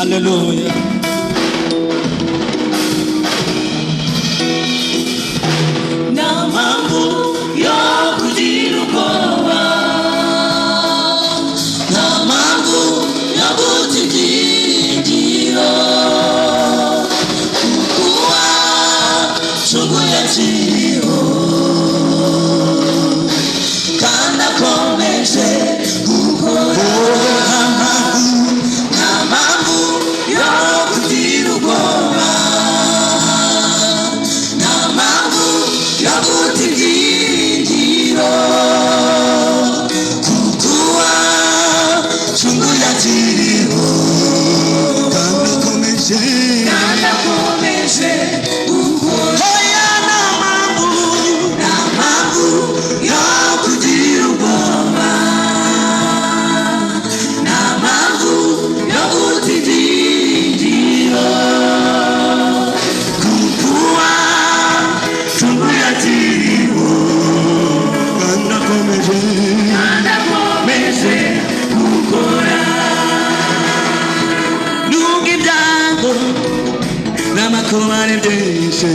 Hallelujah. Namamu yo kujirukowa, namamu yo kutikiro, kukuwa chungu ya chiro, kana komeshe kukora. Namamu yo kujirukowa, namamu yo kutikiro, kukuwa chungu ya chiro, kana komeshe kukora. Oya namamu yo kujirukowa, namamu yo kutikiro, kukuwa chungu ya chiro, kana komeshe kukora. Nungidango namakuwa nendeshe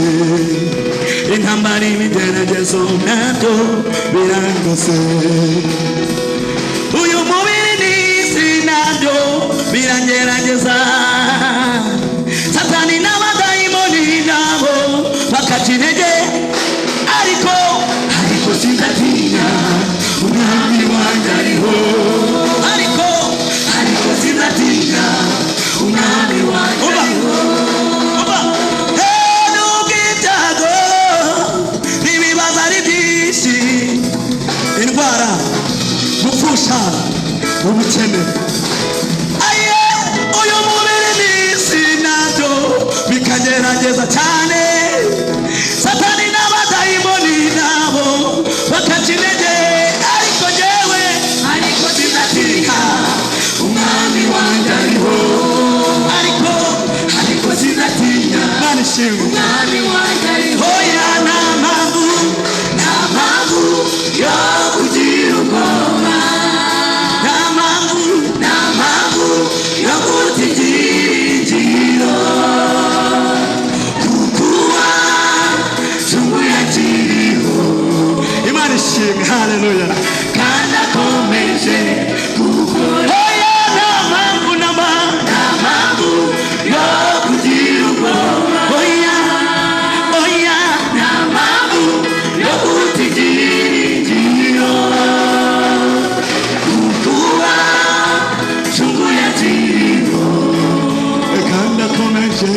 intambara imigeragezo nato birangose, uyu mubiri n'isi nabyo birangerageza, satani n'abadayimoni nabo bakaca intege, ariko sinzatinya umwami wanjye ariho, ariko sinzatinya umwami wanjye ariho. N'ubw'ibyago n'ibibazo ari byinshi, indwara, gupfusha, ubukene, aye uyu mubiri n'isi nabyo bikagerageza cyane, satani n'abadayimoni nabo bakaca intege, ariko njyewe sinzatinya umwami wanjye ariho, ariko sinzatinya umwami wanjye ariho. Oya namamu yo kugira ubwoba, namamu yo kutigiro, kukuwa chungu ya chiro. Imana ishimwe, haleluya, kandi akomeje kukora. Oya namamu yo kugira ubwoba, oya namamu yo kutigiro, kukuwa chungu ya chiro, kandi akomeje